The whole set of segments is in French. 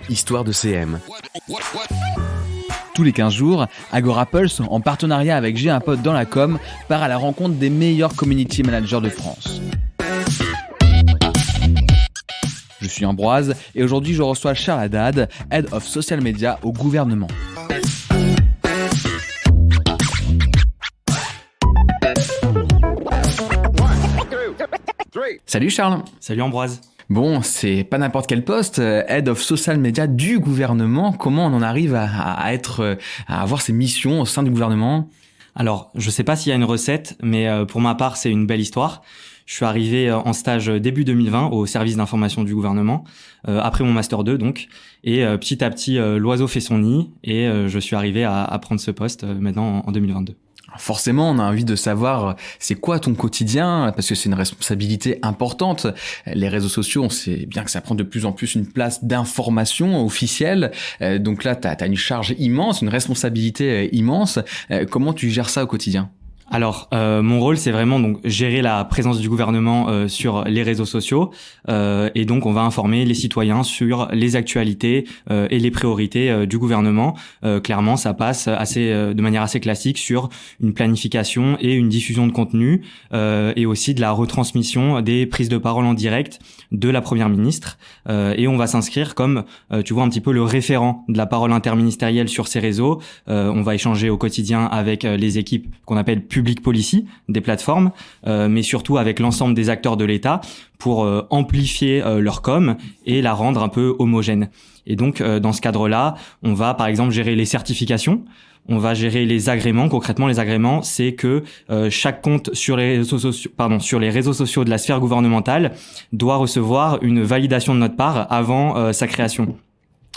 Histoire de CM. Tous les 15 jours, AgoraPulse, en partenariat avec J'ai un pote dans la com, part à la rencontre des meilleurs community managers de France. Je suis Ambroise et aujourd'hui je reçois Charles Haddad, Head of Social Media au gouvernement. Salut Charles. Salut Ambroise. Bon, c'est pas n'importe quel poste, Head of Social Media du gouvernement. Comment on en arrive à avoir ces missions au sein du gouvernement ? Alors, je sais pas s'il y a une recette, mais pour ma part, c'est une belle histoire. Je suis arrivé en stage début 2020 au service d'information du gouvernement, après mon Master 2 donc, et petit à petit, l'oiseau fait son nid, et je suis arrivé à prendre ce poste maintenant en 2022. Forcément, on a envie de savoir c'est quoi ton quotidien, parce que c'est une responsabilité importante. Les réseaux sociaux, on sait bien que ça prend de plus en plus une place d'information officielle. Donc là, t'as une charge immense, une responsabilité immense. Comment tu gères ça au quotidien ? Alors, mon rôle, c'est vraiment donc gérer la présence du gouvernement sur les réseaux sociaux, et donc on va informer les citoyens sur les actualités et les priorités du gouvernement. Clairement, ça passe de manière assez classique sur une planification et une diffusion de contenu, et aussi de la retransmission des prises de parole en direct de la Première ministre. Et on va s'inscrire comme, tu vois, un petit peu le référent de la parole interministérielle sur ces réseaux. On va échanger au quotidien avec les équipes qu'on appelle public policy des plateformes, mais surtout avec l'ensemble des acteurs de l'État pour amplifier leur com et la rendre un peu homogène. Et donc, dans ce cadre-là, on va par exemple gérer les certifications, on va gérer les agréments. Concrètement, les agréments, c'est que chaque compte sur les réseaux sociaux de la sphère gouvernementale doit recevoir une validation de notre part avant sa création.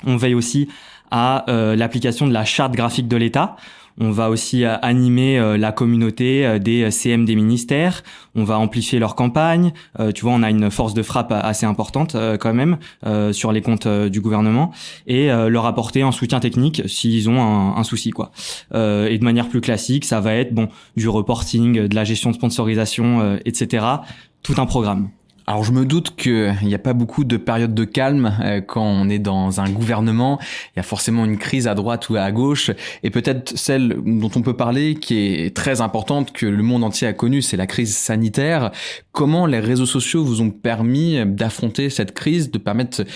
On veille aussi à l'application de la charte graphique de l'État. On va aussi animer la communauté des CM des ministères. On va amplifier leur campagne. Tu vois, on a une force de frappe assez importante quand même sur les comptes du gouvernement, et leur apporter un soutien technique s'ils ont un souci, quoi. Et de manière plus classique, ça va être du reporting, de la gestion de sponsorisation, etc. Tout un programme. Alors je me doute qu'il n'y a pas beaucoup de périodes de calme quand on est dans un gouvernement. Il y a forcément une crise à droite ou à gauche, et peut-être celle dont on peut parler qui est très importante, que le monde entier a connue, c'est la crise sanitaire. Comment les réseaux sociaux vous ont permis d'affronter cette crise, de permettre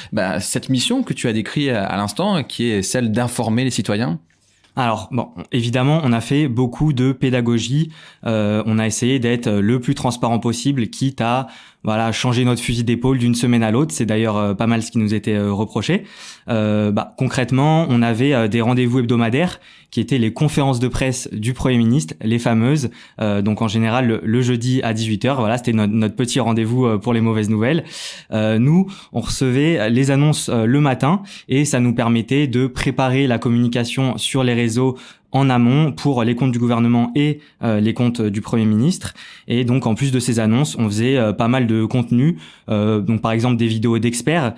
cette mission que tu as décrite à l'instant, qui est celle d'informer les citoyens ? Alors, évidemment, on a fait beaucoup de pédagogie. On a essayé d'être le plus transparent possible, quitte à changer notre fusil d'épaule d'une semaine à l'autre. C'est d'ailleurs pas mal ce qui nous était reproché. Concrètement, on avait des rendez-vous hebdomadaires qui étaient les conférences de presse du Premier ministre, les fameuses. Donc en général, le jeudi à 18h, voilà, c'était notre petit rendez-vous pour les mauvaises nouvelles. Nous, on recevait les annonces le matin, et ça nous permettait de préparer la communication sur les réseaux en amont pour les comptes du gouvernement et les comptes du Premier ministre. Et donc, en plus de ces annonces, on faisait pas mal de contenu. Donc, par exemple, des vidéos d'experts.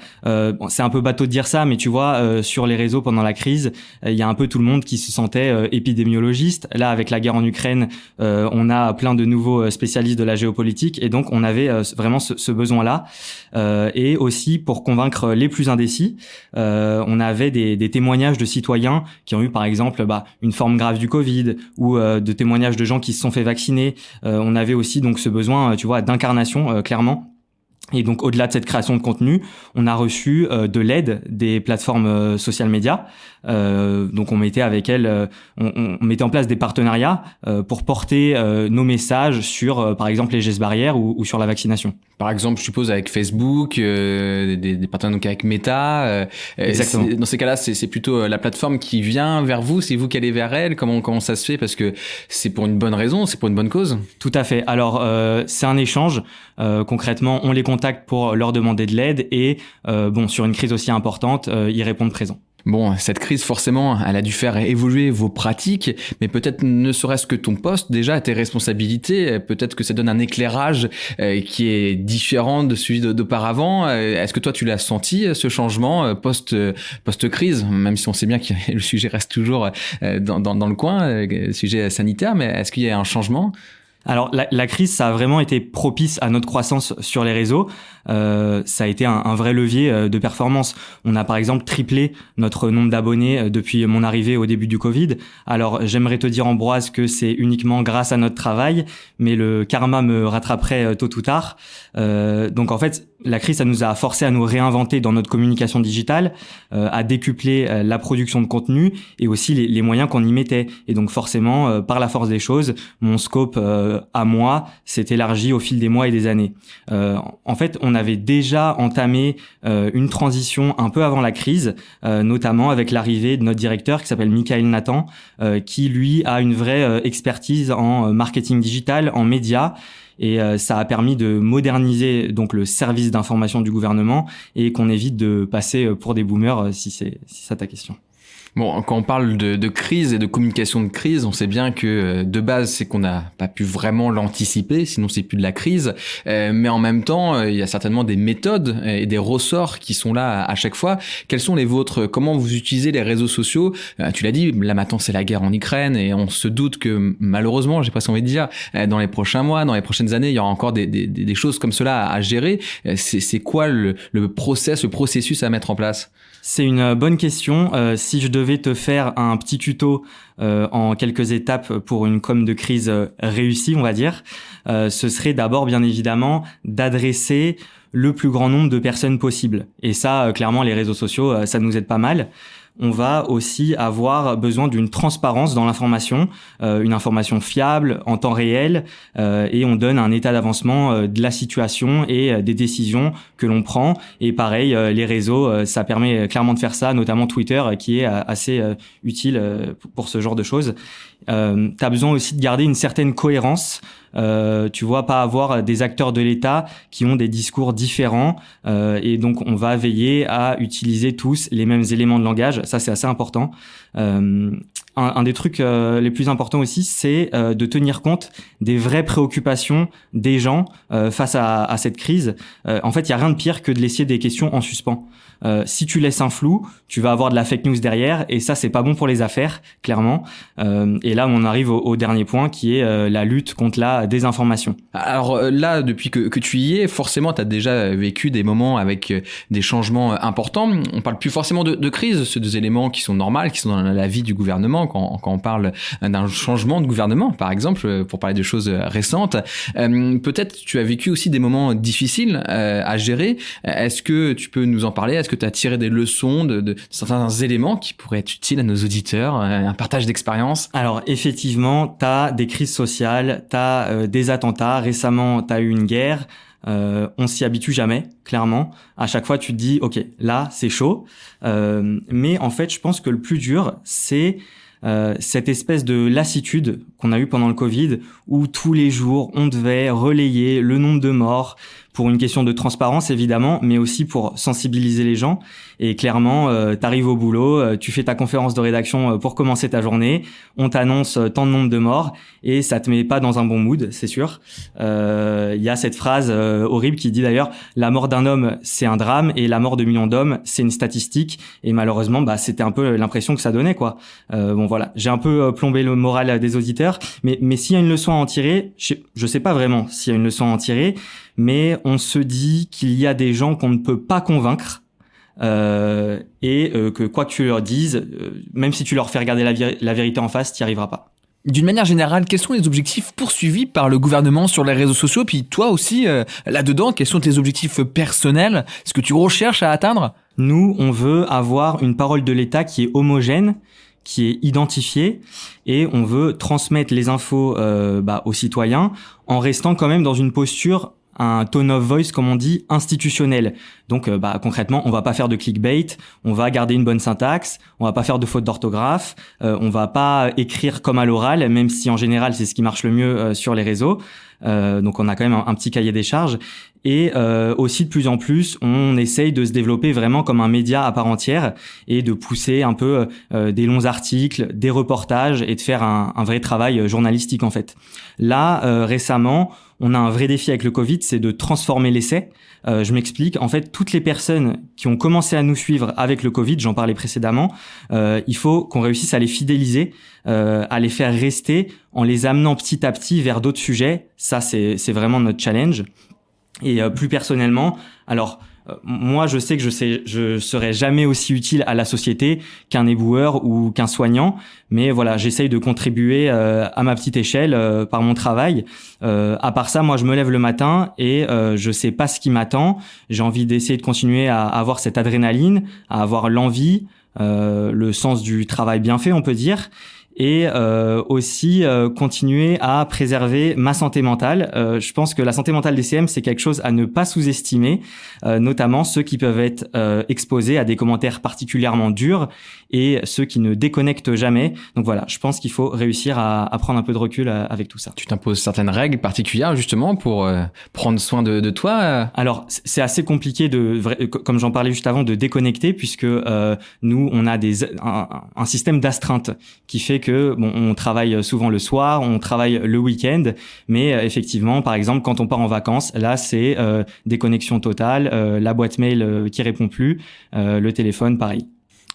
C'est un peu bateau de dire ça, mais tu vois, sur les réseaux pendant la crise, il y a un peu tout le monde qui se sentait épidémiologiste. Là, avec la guerre en Ukraine, on a plein de nouveaux spécialistes de la géopolitique, et donc on avait vraiment ce besoin-là. Et aussi, pour convaincre les plus indécis, on avait des témoignages de citoyens qui ont eu, par exemple, une forme grave du Covid, ou de témoignages de gens qui se sont fait vacciner. On avait aussi donc ce besoin, tu vois, d'incarnation, clairement. Et donc, au-delà de cette création de contenu, on a reçu de l'aide des plateformes social media. Donc, on mettait avec elles, on mettait en place des partenariats pour porter nos messages sur, par exemple, les gestes barrières ou sur la vaccination. Par exemple, je suppose avec Facebook, des partenariats donc avec Meta. Exactement. Dans ces cas-là, c'est plutôt la plateforme qui vient vers vous, c'est vous qui allez vers elle. Comment ça se fait ? Parce que c'est pour une bonne raison, c'est pour une bonne cause. Tout à fait. Alors, c'est un échange. Concrètement, on les contacte pour leur demander de l'aide, et sur une crise aussi importante, ils répondent présents. Bon, cette crise, forcément, elle a dû faire évoluer vos pratiques, mais peut-être ne serait-ce que ton poste, déjà, tes responsabilités, peut-être que ça donne un éclairage qui est différent de celui d'auparavant. Est-ce que toi, tu l'as senti, ce changement post-crise, même si on sait bien que le sujet reste toujours dans le coin, le sujet sanitaire, mais est-ce qu'il y a un changement ? Alors la crise, ça a vraiment été propice à notre croissance sur les réseaux. Ça a été un vrai levier de performance. On a par exemple triplé notre nombre d'abonnés depuis mon arrivée au début du Covid. Alors j'aimerais te dire, Ambroise, que c'est uniquement grâce à notre travail, mais le karma me rattraperait tôt ou tard. Donc en fait, la crise, ça nous a forcé à nous réinventer dans notre communication digitale, à décupler la production de contenu et aussi les moyens qu'on y mettait. Et donc forcément, par la force des choses, mon scope à moi s'est élargi au fil des mois et des années. En fait, on avait déjà entamé une transition un peu avant la crise, notamment avec l'arrivée de notre directeur qui s'appelle Michael Nathan, qui lui a une vraie expertise en marketing digital, en médias. Et ça a permis de moderniser donc le service d'information du gouvernement et qu'on évite de passer pour des boomers, si c'est ça ta question. Bon, quand on parle de crise et de communication de crise, on sait bien que de base, c'est qu'on n'a pas pu vraiment l'anticiper, sinon c'est plus de la crise. Mais en même temps, il y a certainement des méthodes et des ressorts qui sont là à chaque fois. Quels sont les vôtres? Comment vous utilisez les réseaux sociaux? Tu l'as dit, là maintenant c'est la guerre en Ukraine et on se doute que malheureusement, j'ai presque envie de dire, dans les prochains mois, dans les prochaines années, il y aura encore des choses comme cela à gérer. C'est quoi le processus à mettre en place? C'est une bonne question. Si je devais te faire un petit tuto en quelques étapes pour une com de crise réussie, on va dire, ce serait d'abord, bien évidemment, d'adresser le plus grand nombre de personnes possible. Et ça, clairement, les réseaux sociaux, ça nous aide pas mal. On va aussi avoir besoin d'une transparence dans l'information, une information fiable, en temps réel, et on donne un état d'avancement de la situation et des décisions que l'on prend. Et pareil, les réseaux, ça permet clairement de faire ça, notamment Twitter, qui est assez utile pour ce genre de choses. T'as besoin aussi de garder une certaine cohérence. Tu vois, pas avoir des acteurs de l'État qui ont des discours différents, et donc on va veiller à utiliser tous les mêmes éléments de langage. Ça, c'est assez important. Un des trucs les plus importants aussi, c'est de tenir compte des vraies préoccupations des gens face à cette crise. En fait, il y a rien de pire que de laisser des questions en suspens. Si tu laisses un flou, tu vas avoir de la fake news derrière, et ça, c'est pas bon pour les affaires, clairement. Et là, on arrive au dernier point, qui est la lutte contre la désinformation. Alors là, depuis que tu y es, forcément, tu as déjà vécu des moments avec des changements importants. On parle plus forcément de crise, c'est des éléments qui sont normaux, qui sont dans la vie du gouvernement, quand on parle d'un changement de gouvernement, par exemple, pour parler de choses récentes. Peut-être tu as vécu aussi des moments difficiles à gérer. Est-ce que tu peux nous en parler? Est-ce que tu as tiré des leçons de certains éléments qui pourraient être utiles à nos auditeurs, un partage d'expérience? Alors effectivement, tu as des crises sociales, tu as des attentats. Récemment, tu as eu une guerre. On s'y habitue jamais, clairement. À chaque fois, tu te dis, ok, là, c'est chaud. Mais en fait, je pense que le plus dur, c'est cette espèce de lassitude qu'on a eue pendant le Covid, où tous les jours, on devait relayer le nombre de morts, pour une question de transparence évidemment, mais aussi pour sensibiliser les gens. Et clairement, t'arrives au boulot, tu fais ta conférence de rédaction pour commencer ta journée, on t'annonce tant de nombre de morts, et ça te met pas dans un bon mood, c'est sûr. Il y a cette phrase horrible qui dit d'ailleurs, la mort d'un homme c'est un drame, et la mort de millions d'hommes c'est une statistique. Et malheureusement, c'était un peu l'impression que ça donnait, quoi. Bon voilà, j'ai un peu plombé le moral des auditeurs, mais s'il y a une leçon à en tirer, je sais pas vraiment s'il y a une leçon à en tirer, mais on se dit qu'il y a des gens qu'on ne peut pas convaincre, et que quoi que tu leur dises, même si tu leur fais regarder la vérité en face, tu n'y arriveras pas. D'une manière générale, quels sont les objectifs poursuivis par le gouvernement sur les réseaux sociaux? Puis toi aussi, là-dedans, quels sont tes objectifs personnels? Ce que tu recherches à atteindre? Nous, on veut avoir une parole de l'État qui est homogène, qui est identifiée, et on veut transmettre les infos aux citoyens en restant quand même dans une posture, un tone of voice, comme on dit, institutionnel. Donc concrètement, on va pas faire de clickbait, on va garder une bonne syntaxe, on va pas faire de fautes d'orthographe, on va pas écrire comme à l'oral, même si en général c'est ce qui marche le mieux sur les réseaux. Donc on a quand même un petit cahier des charges. Et aussi de plus en plus, on essaye de se développer vraiment comme un média à part entière et de pousser un peu des longs articles, des reportages, et de faire un vrai travail journalistique en fait. Là, récemment, on a un vrai défi avec le Covid, c'est de transformer l'essai. Je m'explique. En fait, toutes les personnes qui ont commencé à nous suivre avec le Covid, j'en parlais précédemment, il faut qu'on réussisse à les fidéliser, à les faire rester en les amenant petit à petit vers d'autres sujets. Ça, c'est vraiment notre challenge. Et plus personnellement, alors moi, je sais que je serai jamais aussi utile à la société qu'un éboueur ou qu'un soignant, mais voilà, j'essaye de contribuer à ma petite échelle par mon travail. À part ça, moi, je me lève le matin et je sais pas ce qui m'attend. J'ai envie d'essayer de continuer à avoir cette adrénaline, à avoir l'envie, le sens du travail bien fait, on peut dire. Et aussi continuer à préserver ma santé mentale. Je pense que la santé mentale des CM, c'est quelque chose à ne pas sous-estimer, notamment ceux qui peuvent être exposés à des commentaires particulièrement durs et ceux qui ne déconnectent jamais. Donc voilà, je pense qu'il faut réussir à prendre un peu de recul avec tout ça. Tu t'imposes certaines règles particulières justement pour prendre soin de toi Alors, c'est assez compliqué comme j'en parlais juste avant, de déconnecter puisque nous, on a un système d'astreinte qui fait que on travaille souvent le soir, on travaille le week-end, mais effectivement, par exemple, quand on part en vacances, là, c'est déconnexion totale, la boîte mail qui répond plus, le téléphone, pareil.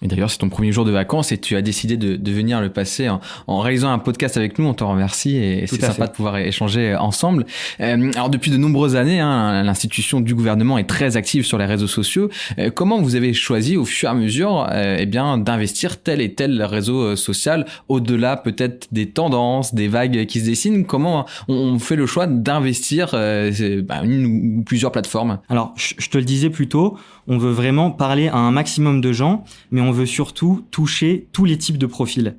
Et d'ailleurs, c'est ton premier jour de vacances et tu as décidé de venir le passer en réalisant un podcast avec nous. On t'en remercie et c'est sympa de pouvoir échanger ensemble. Alors, depuis de nombreuses années, l'institution du gouvernement est très active sur les réseaux sociaux. Comment vous avez choisi au fur et à mesure d'investir tel et tel réseau social au-delà peut-être des tendances, des vagues qui se dessinent? Comment on fait le choix d'investir une ou plusieurs plateformes? Alors, je te le disais plus tôt, on veut vraiment parler à un maximum de gens, mais on veut surtout toucher tous les types de profils.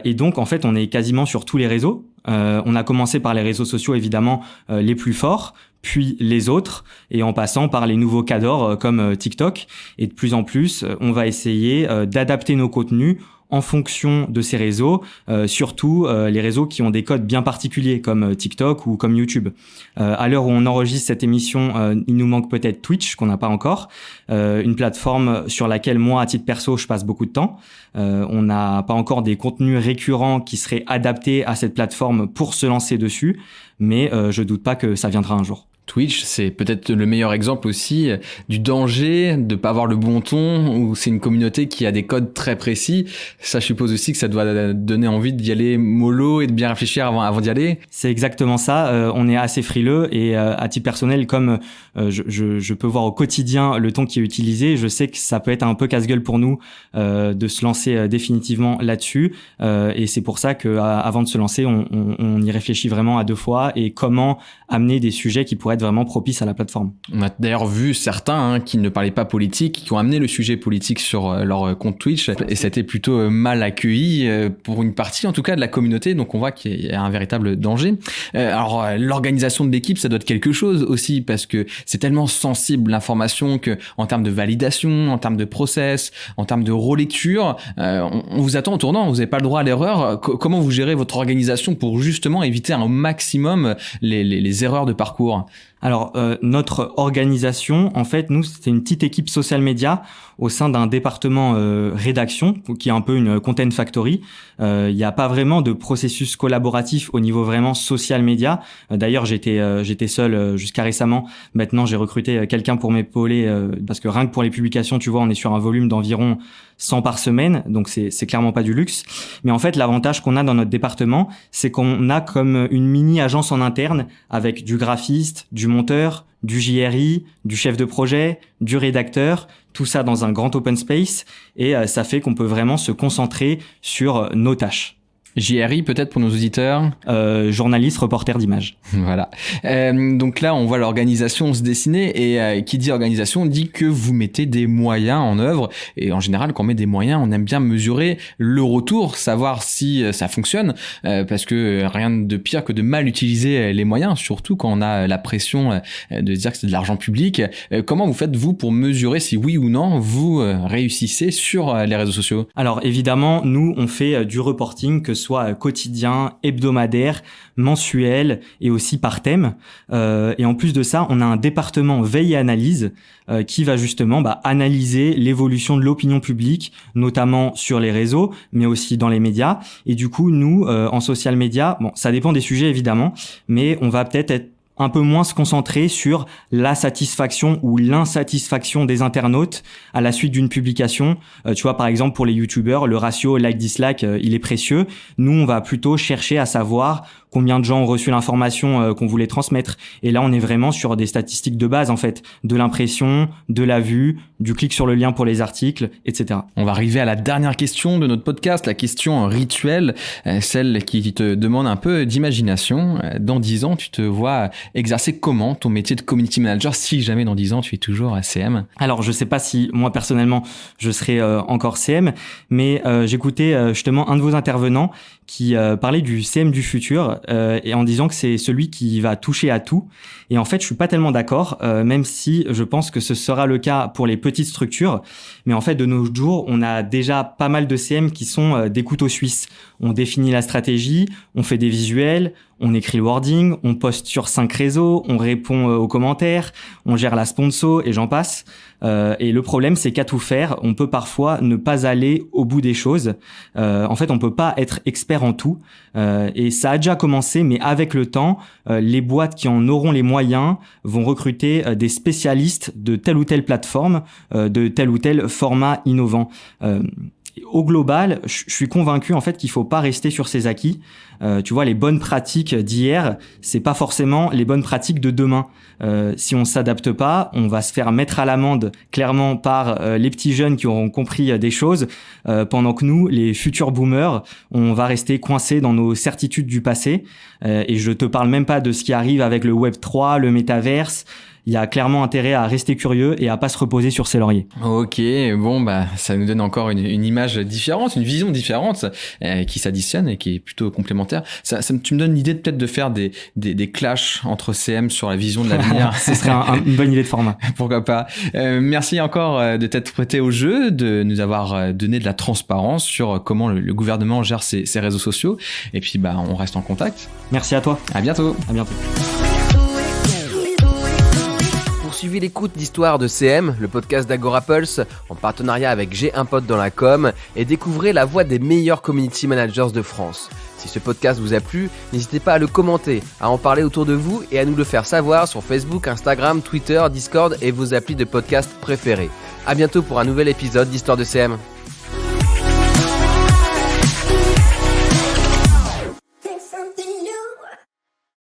Et donc, en fait, on est quasiment sur tous les réseaux. On a commencé par les réseaux sociaux, évidemment, les plus forts, puis les autres, et en passant par les nouveaux cadors comme TikTok. Et de plus en plus, on va essayer d'adapter nos contenus en fonction de ces réseaux, surtout les réseaux qui ont des codes bien particuliers comme TikTok ou comme YouTube. À l'heure où on enregistre cette émission, il nous manque peut-être Twitch qu'on n'a pas encore, une plateforme sur laquelle moi, à titre perso, je passe beaucoup de temps. On n'a pas encore des contenus récurrents qui seraient adaptés à cette plateforme pour se lancer dessus, mais je doute pas que ça viendra un jour. Twitch, c'est peut-être le meilleur exemple aussi du danger de pas avoir le bon ton, où c'est une communauté qui a des codes très précis. Ça, je suppose aussi que ça doit donner envie d'y aller mollo et de bien réfléchir avant d'y aller. C'est exactement ça. On est assez frileux et à titre personnel, comme je peux voir au quotidien le ton qui est utilisé, je sais que ça peut être un peu casse-gueule pour nous de se lancer définitivement là-dessus. Et c'est pour ça que avant de se lancer, on y réfléchit vraiment à deux fois et comment amener des sujets qui pourraient être vraiment propices à la plateforme. On a d'ailleurs vu certains qui ne parlaient pas politique, qui ont amené le sujet politique sur leur compte Twitch et ça a été plutôt mal accueilli pour une partie en tout cas de la communauté, donc on voit qu'il y a un véritable danger. Alors l'organisation de l'équipe, ça doit être quelque chose aussi parce que c'est tellement sensible l'information que en termes de validation, en termes de process, en termes de relecture, on vous attend au tournant, vous n'avez pas le droit à l'erreur. Comment vous gérez votre organisation pour justement éviter un maximum les erreurs de parcours? Alors, notre organisation, en fait, nous, c'était une petite équipe social media au sein d'un département rédaction, qui est un peu une content factory. Il n'y a pas vraiment de processus collaboratif au niveau vraiment social media. D'ailleurs, j'étais seul jusqu'à récemment. Maintenant, j'ai recruté quelqu'un pour m'épauler parce que rien que pour les publications, tu vois, on est sur un volume d'environ 100 par semaine, donc c'est clairement pas du luxe. Mais en fait, l'avantage qu'on a dans notre département, c'est qu'on a comme une mini agence en interne avec du graphiste, du monteur, du JRI, du chef de projet, du rédacteur, tout ça dans un grand open space et ça fait qu'on peut vraiment se concentrer sur nos tâches. JRI peut-être pour nos auditeurs, journaliste, reporter d'image. Voilà. Donc là, on voit l'organisation se dessiner et qui dit organisation dit que vous mettez des moyens en œuvre. Et en général, quand on met des moyens, on aime bien mesurer le retour, savoir si ça fonctionne, parce que rien de pire que de mal utiliser les moyens, surtout quand on a la pression de dire que c'est de l'argent public. Comment vous faites, vous, pour mesurer si oui ou non vous réussissez sur les réseaux sociaux? Alors évidemment, nous, on fait du reporting, que soit quotidien, hebdomadaire, mensuel et aussi par thème. Et en plus de ça, on a un département veille et analyse qui va justement analyser l'évolution de l'opinion publique, notamment sur les réseaux, mais aussi dans les médias. Et du coup, nous, en social media, bon, ça dépend des sujets évidemment, mais on va peut-être être un peu moins se concentrer sur la satisfaction ou l'insatisfaction des internautes à la suite d'une publication. Tu vois, par exemple, pour les youtubeurs, le ratio like-dislike, il est précieux. Nous, on va plutôt chercher à savoir combien de gens ont reçu l'information qu'on voulait transmettre. Et là, on est vraiment sur des statistiques de base, en fait, de l'impression, de la vue, du clic sur le lien pour les articles, etc. On va arriver à la dernière question de notre podcast, la question rituelle, celle qui te demande un peu d'imagination. Dans 10 ans, tu te vois exercer comment ton métier de community manager si jamais dans 10 ans, tu es toujours CM? Alors, je sais pas si moi, personnellement, je serai encore CM, mais j'écoutais justement un de vos intervenants qui parlait du CM du futur et en disant que c'est celui qui va toucher à tout. Et en fait, je suis pas tellement d'accord, même si je pense que ce sera le cas pour les petites structures. Mais en fait, de nos jours, on a déjà pas mal de CM qui sont des couteaux suisses. On définit la stratégie, on fait des visuels, on écrit le wording, on poste sur 5 réseaux, on répond aux commentaires, on gère la sponsor et j'en passe. Et le problème, c'est qu'à tout faire, on peut parfois ne pas aller au bout des choses. En fait, on peut pas être expert en tout. Et ça a déjà commencé, mais avec le temps, les boîtes qui en auront les moyens vont recruter des spécialistes de telle ou telle plateforme, de tel ou tel format innovant. Au global, je suis convaincu en fait qu'il faut pas rester sur ses acquis. Tu vois, les bonnes pratiques d'hier, c'est pas forcément les bonnes pratiques de demain. Si on s'adapte pas, on va se faire mettre à l'amende clairement par les petits jeunes qui auront compris des choses, pendant que nous, les futurs boomers, on va rester coincés dans nos certitudes du passé. Et je te parle même pas de ce qui arrive avec le Web 3, le métaverse. Il y a clairement intérêt à rester curieux et à pas se reposer sur ses lauriers. Ok, bon bah ça nous donne encore une image différente, une vision différente qui s'additionne et qui est plutôt complémentaire. Tu me donnes l'idée peut-être de faire des clashs entre CM sur la vision de l'avenir. Ce serait une bonne idée de format. Pourquoi pas. Merci encore de t'être prêté au jeu, de nous avoir donné de la transparence sur comment le gouvernement gère ses réseaux sociaux. Et puis bah on reste en contact. Merci à toi. À bientôt. À bientôt. Suivez l'écoute d'Histoire de CM, le podcast d'Agora Pulse, en partenariat avec J'ai un pote dans la com, et découvrez la voix des meilleurs community managers de France. Si ce podcast vous a plu, n'hésitez pas à le commenter, à en parler autour de vous et à nous le faire savoir sur Facebook, Instagram, Twitter, Discord et vos applis de podcast préférés. À bientôt pour un nouvel épisode d'Histoire de CM.